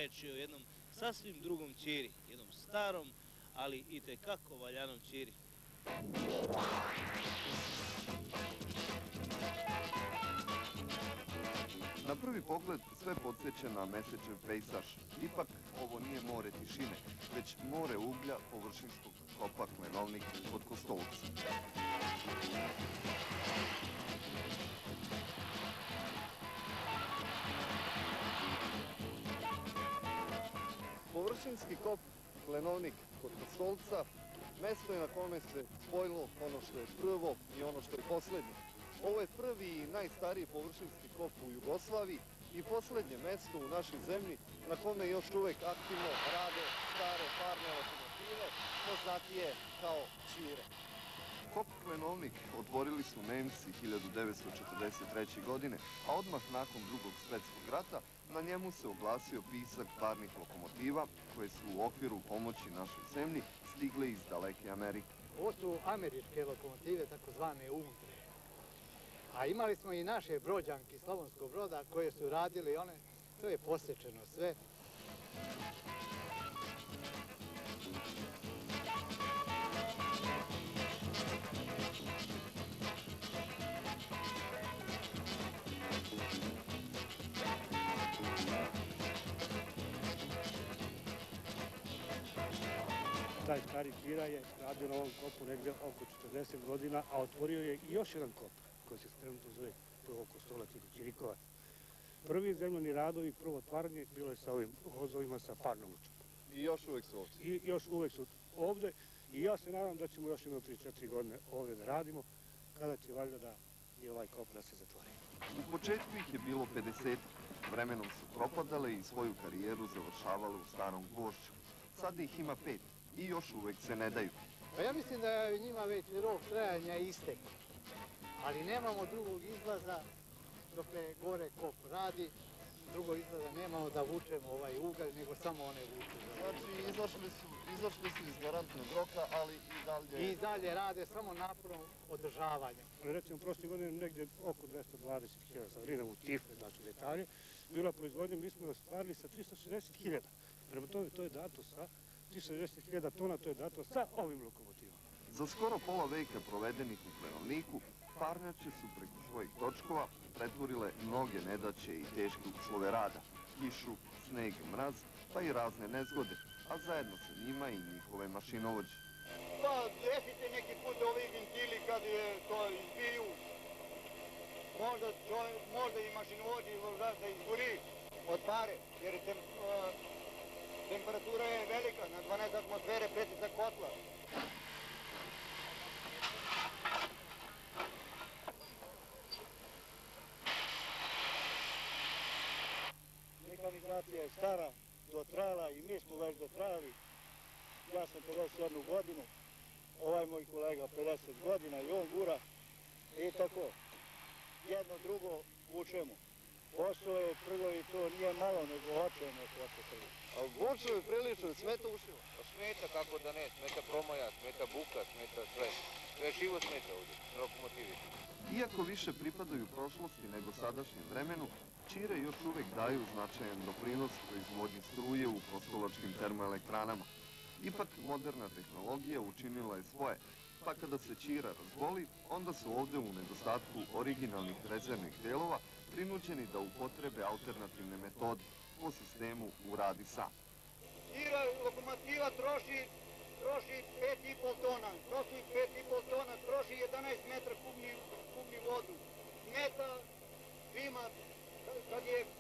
reč je o jednom sasvim drugom ćiri, jednom starom, ali i tekako valjanom ćiri. Na prvi pogled sve podsjeća na mesečev pejsaž. Ipak ovo nije more tišine, već more uglja površinskog kopa Klenovnik kod Kostolca. Površinski kop Klenovnik kod Kostolca mesto je na kome se spojilo ono što je prvo i ono što je poslednje. Ovo je prvi i najstariji površinski kop u Jugoslaviji i poslednje mesto u našoj zemlji na kome još uvek aktivno rade stare parne lokomotive, poznatije kao ćire. Kop Klenovnik otvorili su Nemci 1943. godine, a odmah nakon Drugog svjetskog rata na njemu se oglasio pisak parnih lokomotiva koje su u okviru pomoći našoj zemlji stigle iz daleke Amerike. Ovo su američke lokomotive, takozvane Untre. A imali smo i naše brođanke Slavonskog Broda koje su radili one, to je posečeno sve. Taj stari ćira je radio na ovom kopu negdje oko 40 godina, a otvorio je i još jedan kop koji se trenutno zove prvo Kostolac ili Ćirikovac. Prvi zemljani radovi, prvo otvaranje bilo je sa ovim vozovima sa parnom učepom. I još uvek su ovdje? I još uvek su ovdje i ja se nadam da ćemo još jedno 3-4 godine ovdje da radimo, kada će valjda da je ovaj kop da se zatvori. U početku ih je bilo 50, vremenom su propadale i svoju karijeru završavale u starom gvožđu. Sada ih ima 5 i još uvek se ne daju. Pa ja mislim da je njima već rok trajanja istek, ali nemamo drugog izlaza dok je gore kop radi, drugog izlaza nemamo da vučemo ovaj ugalj, nego samo one vuče. Znači izašli su iz garantnog roka, ali i dalje... I dalje rade samo naporom održavanja. Recimo, prošle godine negdje oko 220.000 sa vrinom u tife, znači detalje, bila proizvodnja, mi smo ostvarili sa 360.000. Prema tome, to je dato sa 360.000 tona, to je dato sa ovim lokomotivama. Za skoro pola veka provedenih u Klenovniku, parnjače su preko svojih točkova pretvorile mnoge nedaće i teške uslove rada, kišu, sneg, mraz, pa i razne nezgode, a zajedno sa njima i njihove mašinovođe. Pa desite neki put ovi ventili kad je to izbiju, možda i mašinovođe i vožač da izgori od pare, jer temperatura je velika, na 12 atmosfere pretisak kotla. Mehanizacija je stara, dotrajala i mi smo već dotrajali. Ja sam 51 godinu, ovaj moj kolega 50 godina i on gura i tako. Jedno drugo vučemo. Posao je prvo i to nije malo, nego očajno posao prvo. A vučevi prilično, smeta ušima? Pa smeta, kako da ne, smeta promaja, smeta buka, smeta sve. Sve živo smeta ovdje, lokomotivi. Iako više pripadaju prošlosti nego sadašnjem vremenu, ćire još uvek daju značajan doprinos proizvodnji struje u kostolačkim termoelektranama. Ipak, moderna tehnologija učinila je svoje, pa kada se ćira razboli, onda su ovde u nedostatku originalnih rezervnih delova prinuđeni da upotrebe alternativne metode po sistemu uradi sam. Ćira lokomotiva troši 5,5 tona, troši 5,5 tona, troši 11 metra kubni vodu. Smeta klima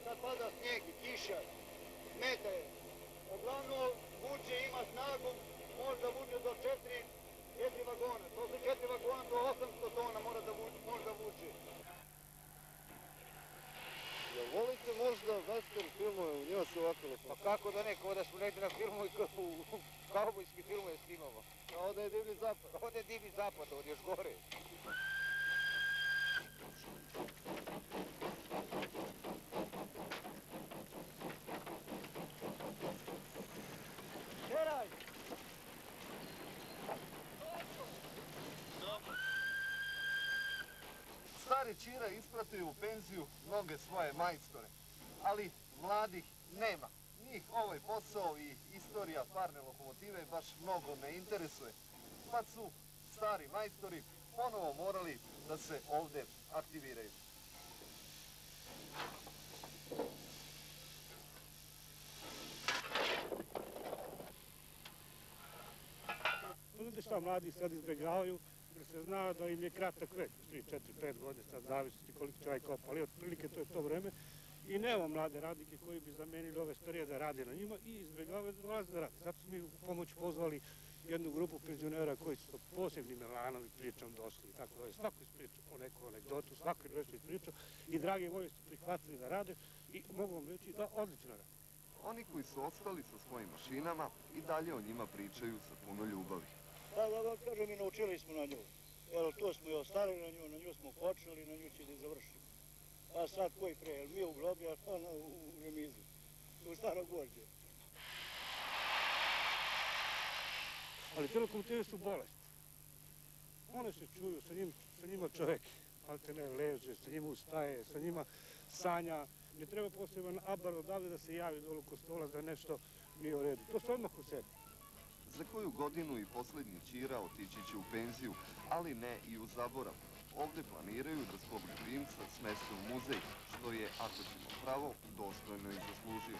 kad pada snijeg i kiša, smeta je. Uglavnom vuče ima snagu, možda vuče do 4 vagona. To su 4 vagona do 800 tona možda vuče. Jel volite možda western filmove, u njima se ovako lepo? Pa kako da ne, kao da smo negdje na filmu i u kaubojski filmu je snimamo. Kao da je divni zapad. Kao da je divni zapad, ovdje još gore. Heraj! Stari ćira ispratio u penziju mnoge svoje majstore, ali mladih nema. Njih ovaj posao i istorija parne lokomotive baš mnogo ne interesuje, pa su stari majstori ponovo morali da se ovde aktiviraju. Znate šta mladi sad izbjegavaju, jer se zna da im je kratak vek, 3, 4, 5 godina, sad zavisiti koliko će ovaj kopa, ali otprilike to je to vreme. I nema mlade radnike koji bi zamenili ove starije da rade na njima i izbjegavaju da dolaze da rade. Zato smo mi u pomoć pozvali jednu grupu penzionera koji su posebnim elanom i pričom došli i tako dalje. Svako ispriča po neku anegdotu, svako je nešto ispričao i dragi moji su prihvatili da rade i mogu vam reći da odlično rade. Oni koji su ostali sa svojim mašinama i dalje o njima pričaju sa puno ljubavi. Da vam kažem, i naučili smo na nju. Evo, to smo i ostali na nju smo počeli, na nju će da završimo. A sad koji pre, jel mi u grobi, a pa u remizu, u staro gvožđe. Ali te lokomotive su bolest. One se čuju, sa njima čovjek alterne leže, sa njima ustaje, sa njima sanja. Ne treba poseban abar odavde da se javi dolu kod stola da nešto nije u redu. To se odmah u sebi. Za koju godinu i posljednji Ćira otići će u penziju, ali ne i u zaborav. Ovde planiraju da svog ljubimca smeste u muzej, što je, ako ćemo pravo, dostojno i zaslužio.